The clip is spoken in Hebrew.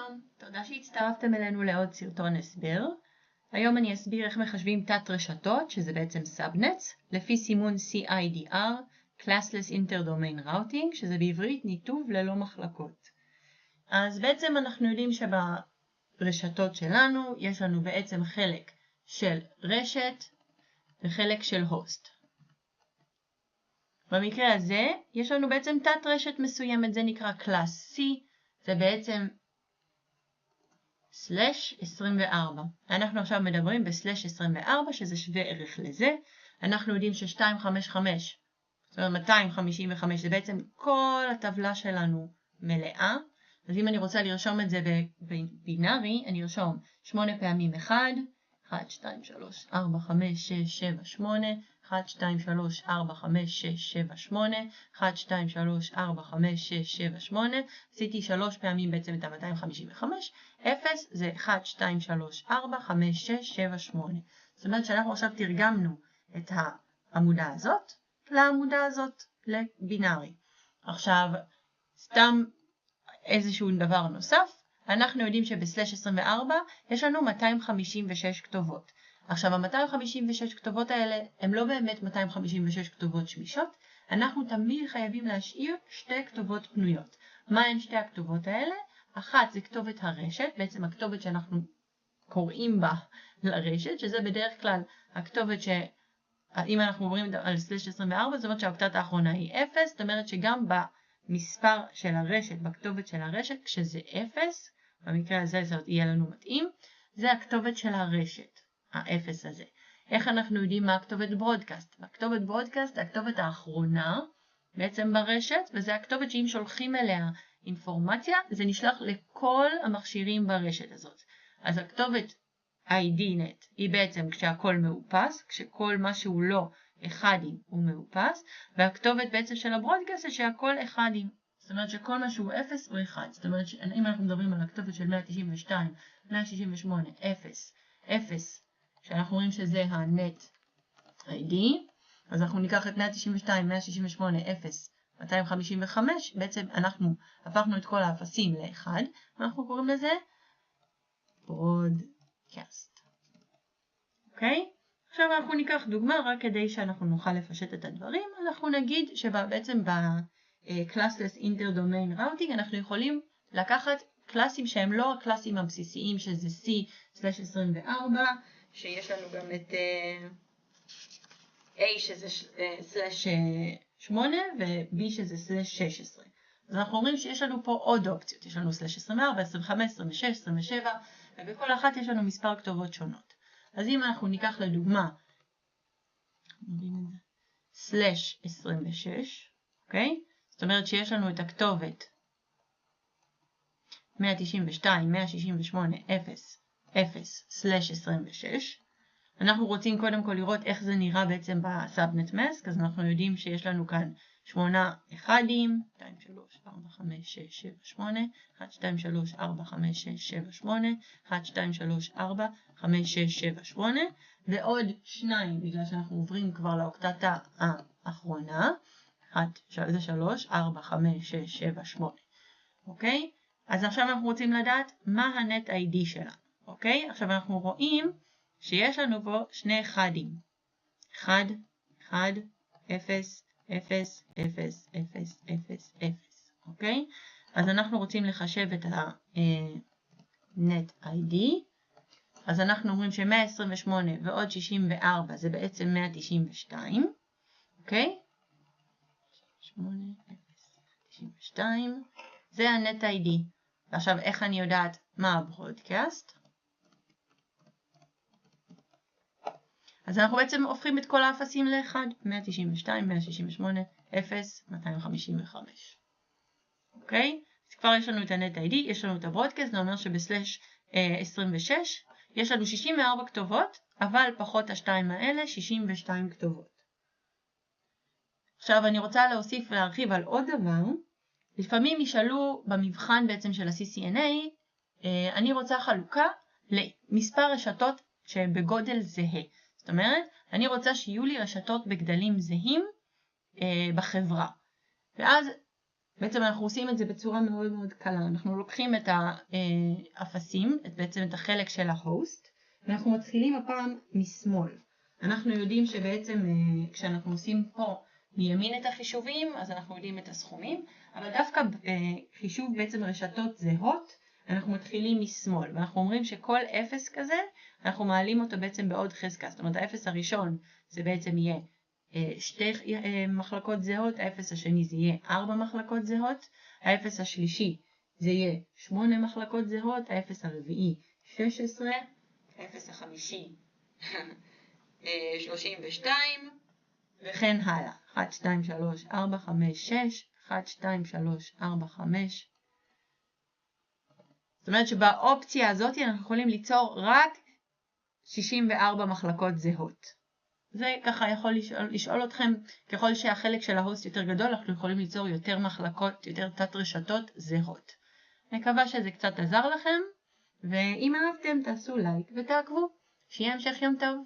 שלום, תודה שהצטרפתם אלינו לעוד סרטון הסבר. היום אני אסביר איך מחשבים תת רשתות, שזה בעצם סאבנטס, לפי סימון CIDR, Classless Interdomain Routing, שזה בעברית ניתוב ללא מחלקות. אז בעצם אנחנו יודעים שברשתות שלנו יש לנו בעצם חלק של רשת וחלק של הוסט. במקרה הזה יש לנו בעצם תת רשת מסוימת, זה נקרא קלאס C, זה בעצם /24. אנחנו עכשיו מדברים ב/24 שזה שווה ערך לזה. אנחנו יודעים ש255, זאת אומרת 255, זה בעצם כל הטבלה שלנו מלאה. אז אם אני רוצה לרשום את זה בבינארי, אני ארשום 8 פעמים 1, 1, 2, 3, 4, 5, 6, 7, 8, 1, 2, 3, 4, 5, 6, 7, 8, 1, 2, 3, 4, 5, 6, 7, 8, עשיתי 3 פעמים בעצם את ה-255, 0 זה 1, 2, 3, 4, 5, 6, 7, 8. זאת אומרת שאנחנו עכשיו תרגמנו את העמודה הזאת לעמודה הזאת לבינארי. עכשיו, סתם איזשהו דבר נוסף, אנחנו יודעים שב/24 יש לנו 256 כתובות. עכשיו, ה-256 כתובות האלה הם לא באמת 256 כתובות שמישות, אנחנו תמיד חייבים להשאיר שתי כתובות פנויות. מה הן שתי הכתובות האלה? אחת זה כתובת הרשת, בעצם הכתובת שאנחנו קוראים בה לרשת, שזה בדרך כלל הכתובת אם אנחנו עוברים על /24, זאת אומרת שהאוקטט האחרונה היא 0, זאת אומרת שגם במספר של הרשת, בכתובת של הרשת, כשזה 0, במקרה הזה זה יהיה לנו מתאים, זה הכתובת של הרשת, ה-0 הזה. איך אנחנו יודעים מה הכתובת ברודקאסט? הכתובת ברודקאסט זה הכתובת האחרונה בעצם ברשת, וזה הכתובת שאם שולחים אליה אינפורמציה, זה נשלח לכל המכשירים ברשת הזאת. אז הכתובת IDNet היא בעצם כשהכל מאופס, כשכל מה שהוא לא אחדים הוא מאופס, והכתובת בעצם של הברודקאסט זה שהכל אחדים. זאת אומרת שכל מה שהוא 0 הוא 1. זאת אומרת שאם אנחנו מדברים על הכתובת של 192, 168, 0, 0, שאנחנו רואים שזה ה-net ID, אז אנחנו ניקח את 192, 168, 0, 255, בעצם אנחנו הפכנו את כל האפסים ל-1, ואנחנו קוראים לזה ברודקאסט. אוקיי? עכשיו אנחנו ניקח דוגמה רק כדי שאנחנו נוכל לפשט את הדברים. אנחנו נגיד שבעצם ב-Classless Interdomain Routing אנחנו יכולים לקחת קלאסים שהם לא הקלאסים הבסיסיים, שזה C/24, שיש לנו גם את A שזה /8 ו-B שזה /16. אז אנחנו אומרים שיש לנו פה עוד אופציות, יש לנו /24, 25, 26, 27, ובכל אחת יש לנו מספר כתובות שונות. אז אם אנחנו ניקח לדוגמה /26, אוקיי? זאת אומרת שיש לנו את הכתובת 192, 168, 0, 0, /26. אנחנו רוצים קודם כל לראות איך זה נראה בעצם בסאבנט מסק, אז אנחנו יודעים שיש לנו כאן 8 אחדים, 2, 3, 4, 5, 6, 7, 8, 1, 2, 3, 4, 5, 6, 7, 8, 1, 2, 3, 4, 5, 6, 7, 8, ועוד 2 בגלל שאנחנו עוברים כבר לאוקטטה האחרונה, 1, זה 3, 4, 5, 6, 7, 8, אוקיי? אז עכשיו אנחנו רוצים לדעת מה ה-net ID שלנו, אוקיי? עכשיו אנחנו רואים שיש לנו פה שני אחדים, 1, 1, 0, 0, 0, 0, 0, 0, אוקיי? אז אנחנו רוצים לחשב את ה-net ID, אז אנחנו אומרים ש128 ועוד 64 זה בעצם 192, אוקיי? 8, 0, 92, זה ה-net ID. ועכשיו איך אני יודעת מה הברודקאסט? אז אנחנו בעצם הופכים את כל האפסים ל-1, 192, 168, 0, 255. אוקיי? אז כבר יש לנו את ה-net ID, יש לנו את הברודקאסט, זה אומר שב/26 יש לנו 64 כתובות, אבל פחות השתיים האלה, 62 כתובות. עכשיו אני רוצה להוסיף ולהרחיב על עוד דבר. לפעמים ישאלו במבחן בעצם של ה-CCNA, אני רוצה חלוקה למספר רשתות שבגודל זהה. זאת אומרת, אני רוצה שיהיו לי רשתות בגדלים זהים בחברה. ואז בעצם אנחנו עושים את זה בצורה מאוד מאוד קלה. אנחנו לוקחים את האפסים, בעצם את החלק של ההוסט, ואנחנו מתחילים הפעם משמאל. אנחנו יודעים שבעצם כשאנחנו עושים פה מימין את החישובים, אז אנחנו יודעים את הסכומים, אבל דווקא חישוב בעצם רשתות זהות, אנחנו מתחילים משמאל, ואנחנו אומרים שכל אפס כזה, אנחנו מעלים אותו בעצם בעוד חזקה. זאת אומרת, האפס הראשון זה בעצם יהיה 2 מחלקות זהות, האפס השני זה יהיה 4 מחלקות זהות, האפס השלישי זה יהיה 8 מחלקות זהות, האפס הרביעי 16, האפס החמישי 32, וכן הלאה. 1, 2, 3, 4, 5, 6, 1, 2, 3, 4, 5. זאת אומרת שבאופציה הזאת אנחנו יכולים ליצור רק 64 מחלקות זהות. זה ככה יכול לשאול אתכם, ככל שהחלק של ההוסט יותר גדול, אנחנו יכולים ליצור יותר מחלקות, יותר תת רשתות זהות. מקווה שזה קצת עזר לכם, ואם אהבתם תעשו לייק ותעקבו. שיהיה המשך יום טוב.